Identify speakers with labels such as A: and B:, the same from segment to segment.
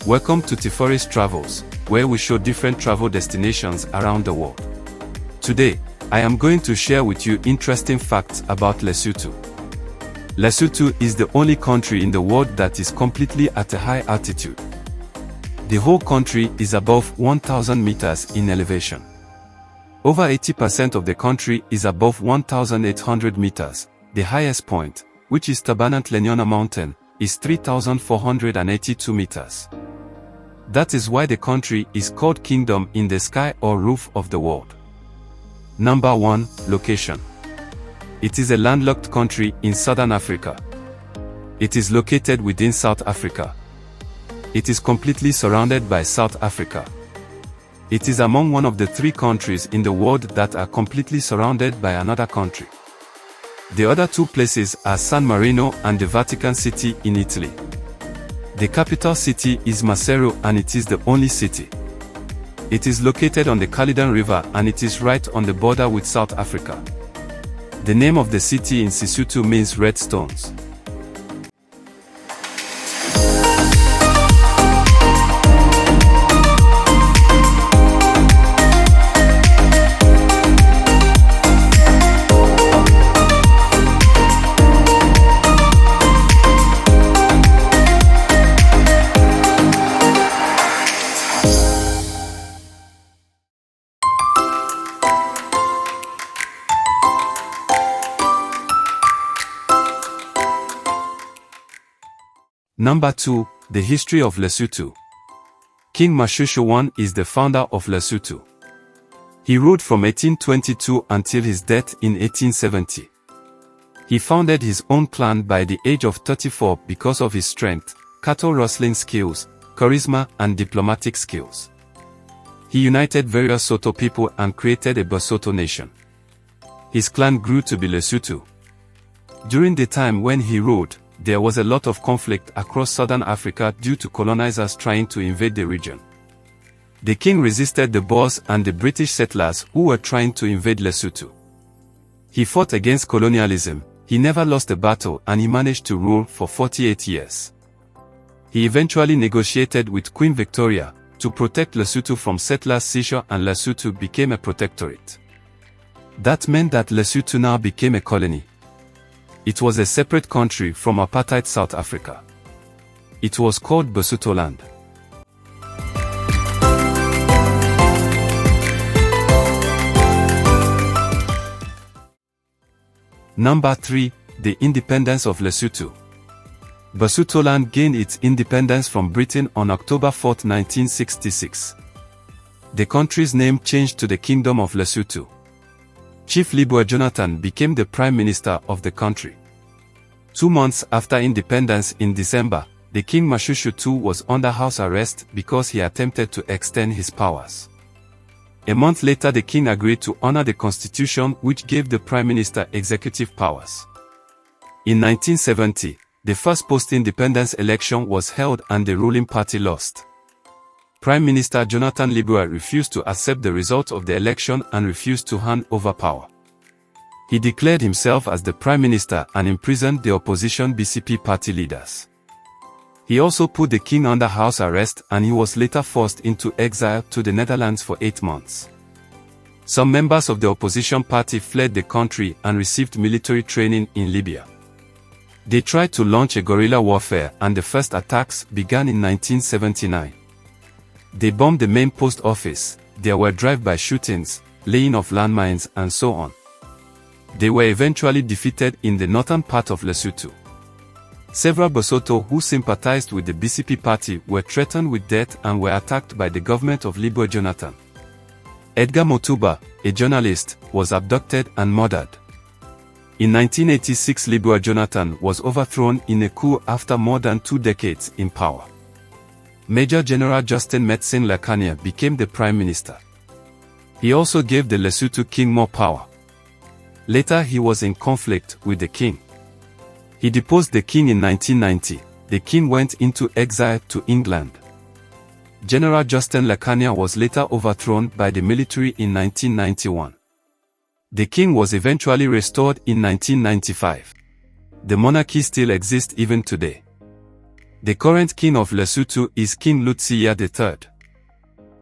A: Welcome to Tifare's Travels, where we show different travel destinations around the world. Today, I am going to share with you interesting facts about Lesotho. Lesotho is the only country in the world that is completely at a high altitude. The whole country is above 1,000 meters in elevation. Over 80% of the country is above 1,800 meters. The highest point, which is Tabanant-Lenyona Mountain, is 3,482 meters. That is why the country is called Kingdom in the Sky or Roof of the World. Number 1. Location. It is a landlocked country in southern Africa. It is located within South Africa. It is completely surrounded by South Africa. It is among one of the 3 countries in the world that are completely surrounded by another country. The other 2 places are San Marino and the Vatican City in Italy. The capital city is Maseru and it is the only city. It is located on the Caledon River and it is right on the border with South Africa. The name of the city in Sesotho means red stones. Number 2. The history of Lesotho. King Moshoeshoe I is the founder of Lesotho. He ruled from 1822 until his death in 1870. He founded his own clan by the age of 34 because of his strength, cattle rustling skills, charisma and diplomatic skills. He united various Soto people and created a Basotho nation. His clan grew to be Lesotho. During the time when he ruled, there was a lot of conflict across southern Africa due to colonizers trying to invade the region. The king resisted the Boers and the British settlers who were trying to invade Lesotho. He fought against colonialism, he never lost a battle and he managed to rule for 48 years. He eventually negotiated with Queen Victoria to protect Lesotho from settlers' seizure and Lesotho became a protectorate. That meant that Lesotho now became a colony. It was a separate country from apartheid South Africa. It was called Basotho land. Number 3. The independence of Lesotho. Basotho land gained its independence from Britain on October 4, 1966. The country's name changed to the Kingdom of Lesotho. Chief Leabua Jonathan became the Prime Minister of the country. 2 months after independence in December, the King Moshoeshoe II was under house arrest because he attempted to extend his powers. A month later the king agreed to honor the constitution which gave the Prime Minister executive powers. In 1970, the first post-independence election was held and the ruling party lost. Prime Minister Jonathan Leabua refused to accept the result of the election and refused to hand over power. He declared himself as the Prime Minister and imprisoned the opposition BCP party leaders. He also put the king under house arrest and he was later forced into exile to the Netherlands for 8 months. Some members of the opposition party fled the country and received military training in Libya. They tried to launch a guerrilla warfare and the first attacks began in 1979. They bombed the main post office, there were drive-by shootings, laying of landmines and so on. They were eventually defeated in the northern part of Lesotho. Several Basotho who sympathized with the BCP party were threatened with death and were attacked by the government of Leabua Jonathan. Edgar Motuba, a journalist, was abducted and murdered. In 1986 Leabua Jonathan was overthrown in a coup after more than 2 decades in power. Major General Justin Metsin Lakania became the Prime Minister. He also gave the Lesotho king more power. Later he was in conflict with the king. He deposed the king in 1990. The king went into exile to England. General Justin Lakania was later overthrown by the military in 1991. The king was eventually restored in 1995. The monarchy still exists even today. The current king of Lesotho is King Lutsiya III.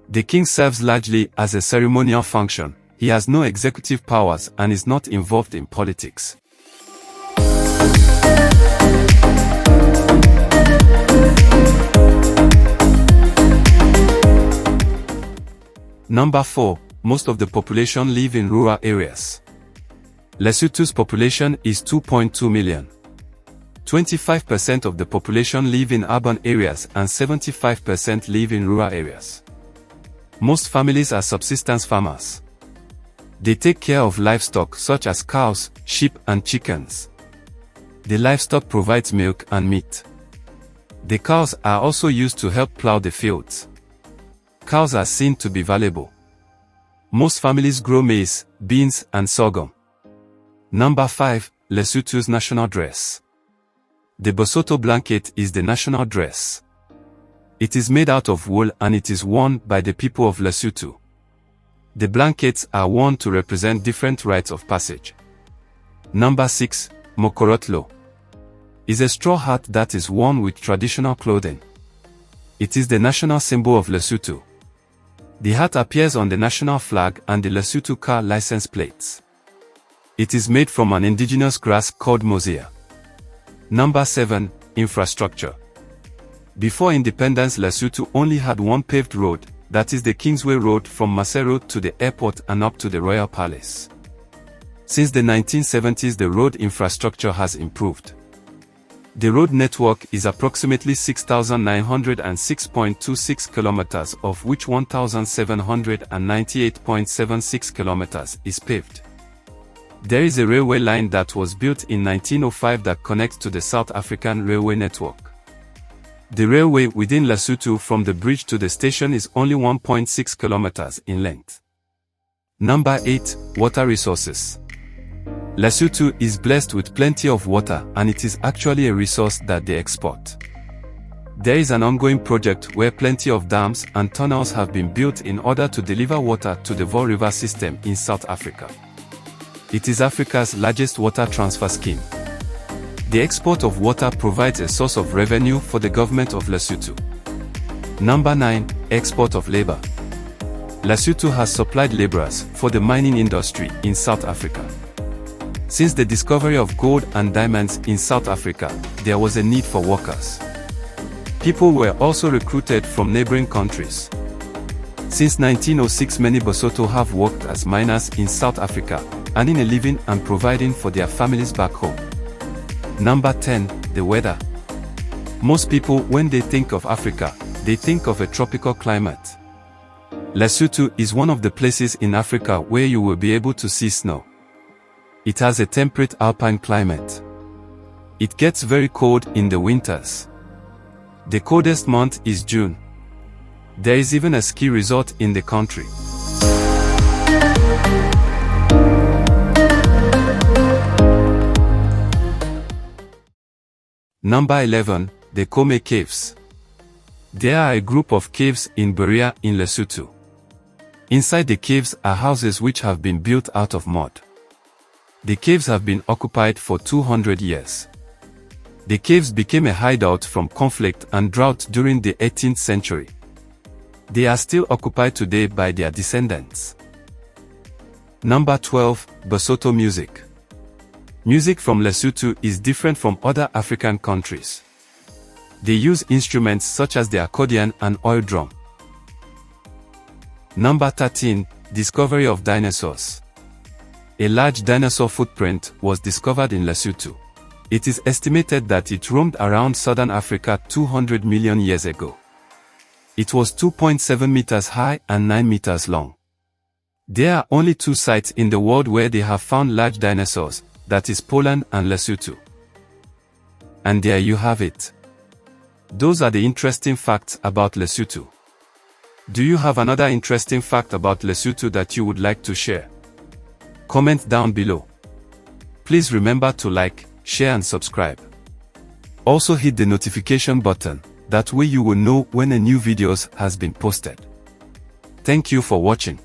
A: The king serves largely as a ceremonial function. He has no executive powers and is not involved in politics. Number 4. Most of the population live in rural areas. Lesotho's population is 2.2 million. 25% of the population live in urban areas and 75% live in rural areas. Most families are subsistence farmers. They take care of livestock such as cows, sheep and chickens. The livestock provides milk and meat. The cows are also used to help plow the fields. Cows are seen to be valuable. Most families grow maize, beans and sorghum. Number 5. Lesotho's national dress. The Bosotho blanket is the national dress. It is made out of wool and it is worn by the people of Lesotho. The blankets are worn to represent different rites of passage. Number 6. Mokorotlo is a straw hat that is worn with traditional clothing. It is the national symbol of Lesotho. The hat appears on the national flag and the Lesotho car license plates. It is made from an indigenous grass called mosea. Number 7. Infrastructure. Before independence, Lesotho only had one paved road, that is the Kingsway Road from Maseru to the airport and up to the Royal Palace. Since the 1970s, the road infrastructure has improved. The road network is approximately 6,906.26 kilometers, of which 1,798.76 kilometers is paved. There is a railway line that was built in 1905 that connects to the South African railway network. The railway within Lesotho from the bridge to the station is only 1.6 kilometers in length. Number 8. Water resources. Lesotho is blessed with plenty of water and it is actually a resource that they export. There is an ongoing project where plenty of dams and tunnels have been built in order to deliver water to the Vaal River system in South Africa. It is Africa's largest water transfer scheme. The export of water provides a source of revenue for the government of Lesotho. Number 9. Export of labor. Lesotho has supplied laborers for the mining industry in South Africa. Since the discovery of gold and diamonds in South Africa, there was a need for workers. People were also recruited from neighboring countries. Since 1906, many Bosotho have worked as miners in South Africa, earning a living and providing for their families back home. Number 10. The weather. Most people, when they think of Africa, they think of a tropical climate. Lesotho is one of the places in Africa where you will be able to see snow. It has a temperate alpine climate. It gets very cold in the winters. The coldest month is June. There is even a ski resort in the country. Number 11. The Kome Caves. There are a group of caves in Berea in Lesotho. Inside the caves are houses which have been built out of mud. The caves have been occupied for 200 years. The caves became a hideout from conflict and drought during the 18th century. They are still occupied today by their descendants. Number 12. Bosotho music. Music from Lesotho is different from other African countries. They use instruments such as the accordion and oil drum. Number 13. Discovery of dinosaurs. A large dinosaur footprint was discovered in Lesotho. It is estimated that it roamed around southern Africa 200 million years ago. It was 2.7 meters high and 9 meters long. There are only 2 sites in the world where they have found large dinosaurs, that is Poland and Lesotho. And there you have it. Those are the interesting facts about Lesotho. Do you have another interesting fact about Lesotho that you would like to share? Comment down below. Please remember to like, share and subscribe. Also hit the notification button, that way you will know when a new video has been posted. Thank you for watching.